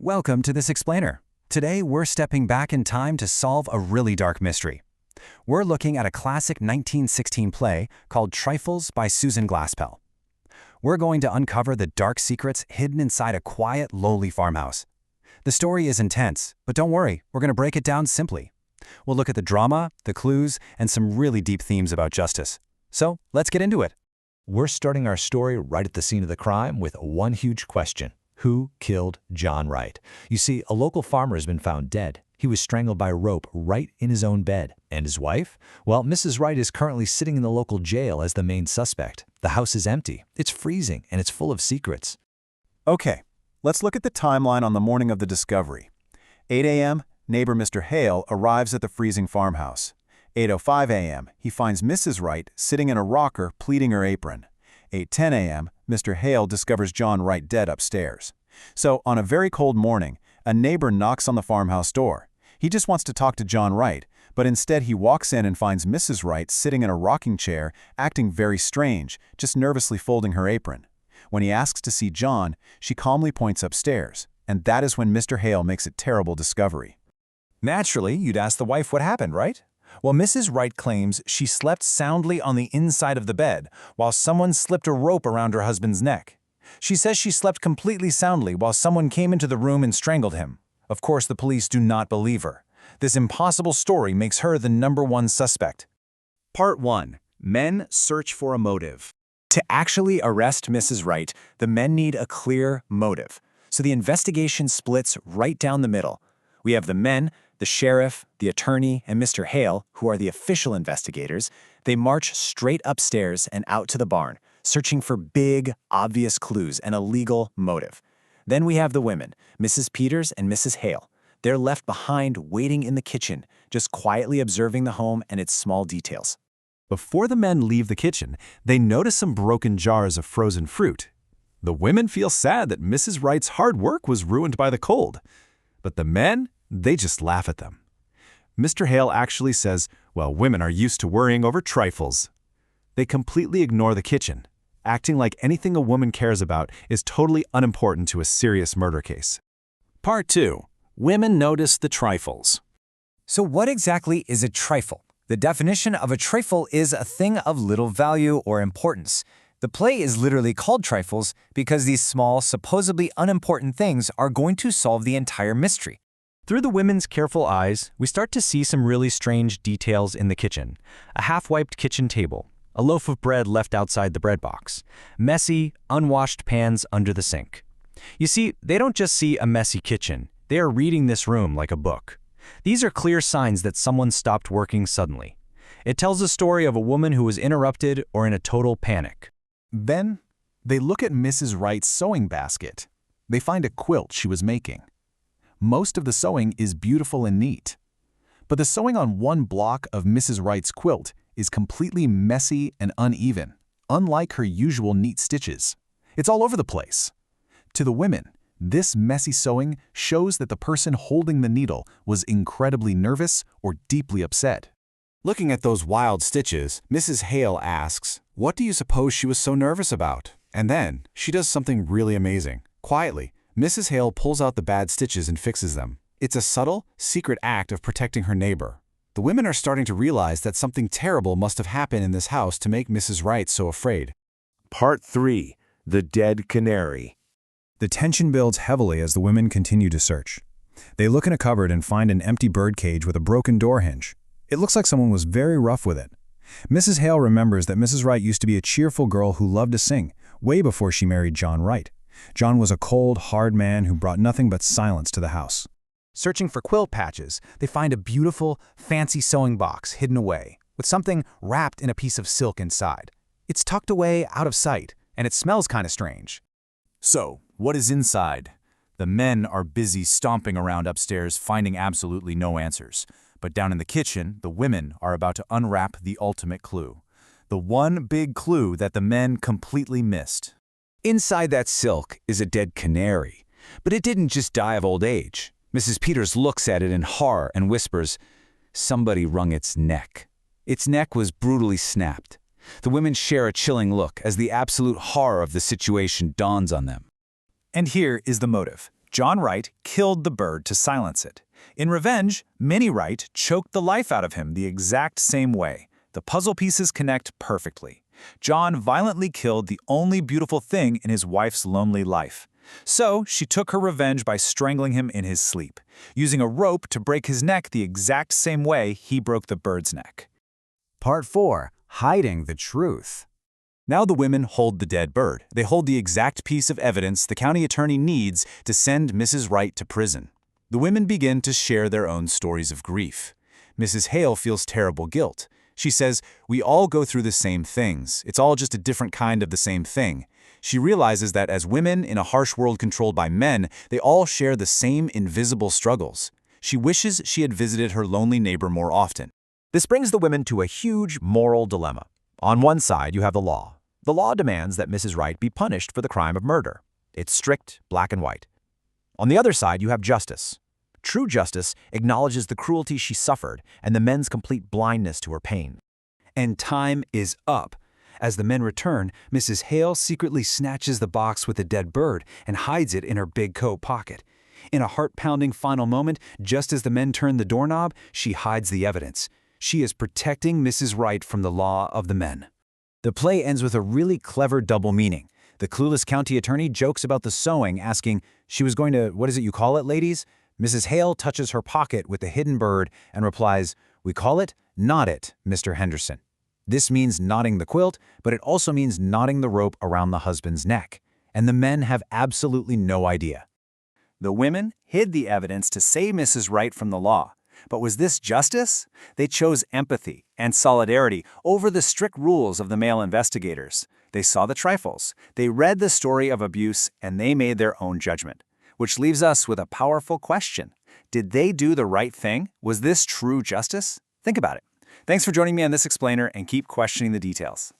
Welcome to this explainer. Today we're stepping back in time to solve a really dark mystery. We're looking at a classic 1916 play called Trifles by Susan Glaspell. We're going to uncover the dark secrets hidden inside a quiet, lowly farmhouse. The story is intense, but don't worry, we're going to break it down simply. We'll look at the drama, the clues, and some really deep themes about justice. So let's get into it. We're starting our story right at the scene of the crime with one huge question. Who killed John Wright? You see, a local farmer has been found dead. He was strangled by a rope right in his own bed. And his wife? Well, Mrs. Wright is currently sitting in the local jail as the main suspect. The house is empty. It's freezing, and it's full of secrets. Okay, let's look at the timeline on the morning of the discovery. 8 a.m., neighbor Mr. Hale arrives at the freezing farmhouse. 8:05 a.m., he finds Mrs. Wright sitting in a rocker pleating her apron. 8:10 a.m., Mr. Hale discovers John Wright dead upstairs. So, on a very cold morning, a neighbor knocks on the farmhouse door. He just wants to talk to John Wright, but instead he walks in and finds Mrs. Wright sitting in a rocking chair, acting very strange, just nervously folding her apron. When he asks to see John, she calmly points upstairs, and that is when Mr. Hale makes a terrible discovery. Naturally, you'd ask the wife what happened, right? Well, Mrs. Wright claims she slept soundly on the inside of the bed while someone slipped a rope around her husband's neck. She says she slept completely soundly while someone came into the room and strangled him. Of course, the police do not believe her. This impossible story makes her the #1 suspect. Part 1. Men search for a motive. To actually arrest Mrs. Wright, the men need a clear motive. So the investigation splits right down the middle. We have the men, the sheriff, the attorney, and Mr. Hale, who are the official investigators. They march straight upstairs and out to the barn, searching for big, obvious clues and a legal motive. Then we have the women, Mrs. Peters and Mrs. Hale. They're left behind waiting in the kitchen, just quietly observing the home and its small details. Before the men leave the kitchen, they notice some broken jars of frozen fruit. The women feel sad that Mrs. Wright's hard work was ruined by the cold. But the men, they just laugh at them. Mr. Hale actually says, well, women are used to worrying over trifles. They completely ignore the kitchen, acting like anything a woman cares about is totally unimportant to a serious murder case. Part 2. Women notice the trifles. So what exactly is a trifle? The definition of a trifle is a thing of little value or importance. The play is literally called Trifles because these small, supposedly unimportant things are going to solve the entire mystery. Through the women's careful eyes, we start to see some really strange details in the kitchen. A half-wiped kitchen table, a loaf of bread left outside the bread box, messy, unwashed pans under the sink. You see, they don't just see a messy kitchen. They are reading this room like a book. These are clear signs that someone stopped working suddenly. It tells a story of a woman who was interrupted or in a total panic. Then, they look at Mrs. Wright's sewing basket. They find a quilt she was making. Most of the sewing is beautiful and neat. But the sewing on one block of Mrs. Wright's quilt is completely messy and uneven, unlike her usual neat stitches. It's all over the place. To the women, this messy sewing shows that the person holding the needle was incredibly nervous or deeply upset. Looking at those wild stitches, Mrs. Hale asks, "What do you suppose she was so nervous about?" And then, she does something really amazing. Quietly, Mrs. Hale pulls out the bad stitches and fixes them. It's a subtle, secret act of protecting her neighbor. The women are starting to realize that something terrible must have happened in this house to make Mrs. Wright so afraid. Part 3. The Dead Canary. The tension builds heavily as the women continue to search. They look in a cupboard and find an empty bird cage with a broken door hinge. It looks like someone was very rough with it. Mrs. Hale remembers that Mrs. Wright used to be a cheerful girl who loved to sing, way before she married John Wright. John was a cold, hard man who brought nothing but silence to the house. Searching for quilt patches, they find a beautiful, fancy sewing box hidden away, with something wrapped in a piece of silk inside. It's tucked away out of sight, and it smells kind of strange. So, what is inside? The men are busy stomping around upstairs, finding absolutely no answers. But down in the kitchen, the women are about to unwrap the ultimate clue. The one big clue that the men completely missed. Inside that silk is a dead canary. But it didn't just die of old age. Mrs. Peters looks at it in horror and whispers, "Somebody wrung its neck." Its neck was brutally snapped. The women share a chilling look as the absolute horror of the situation dawns on them. And here is the motive. John Wright killed killed the bird to silence it. In revenge, Minnie Wright choked the life out of him the exact same way. The puzzle pieces connect perfectly. John violently killed the only beautiful thing in his wife's lonely life. So she took her revenge by strangling him in his sleep, using a rope to break his neck the exact same way he broke the bird's neck. Part 4. Hiding the truth. Now the women hold the dead bird. They hold the exact piece of evidence the county attorney needs to send Mrs. Wright to prison. The women begin to share their own stories of grief. Mrs. Hale feels terrible guilt. She says, "We all go through the same things. It's all just a different kind of the same thing." She realizes that as women in a harsh world controlled by men, they all share the same invisible struggles. She wishes she had visited her lonely neighbor more often. This brings the women to a huge moral dilemma. On one side, you have the law. The law demands that Mrs. Wright be punished for the crime of murder. It's strict, black and white. On the other side, you have justice. True justice acknowledges the cruelty she suffered and the men's complete blindness to her pain. And time is up. As the men return, Mrs. Hale secretly snatches the box with the dead bird and hides it in her big coat pocket. In a heart-pounding final moment, just as the men turn the doorknob, she hides the evidence. She is protecting Mrs. Wright from the law of the men. The play ends with a really clever double meaning. The clueless county attorney jokes about the sewing, asking, "She was going to, what is it you call it, ladies?" Mrs. Hale touches her pocket with the hidden bird and replies, "We call it, knot it, Mr. Henderson." This means knotting the quilt, but it also means knotting the rope around the husband's neck. And the men have absolutely no idea. The women hid the evidence to save Mrs. Wright from the law. But was this justice? They chose empathy and solidarity over the strict rules of the male investigators. They saw the trifles, they read the story of abuse, and they made their own judgment. Which leaves us with a powerful question. Did they do the right thing? Was this true justice? Think about it. Thanks for joining me on this explainer, and keep questioning the details.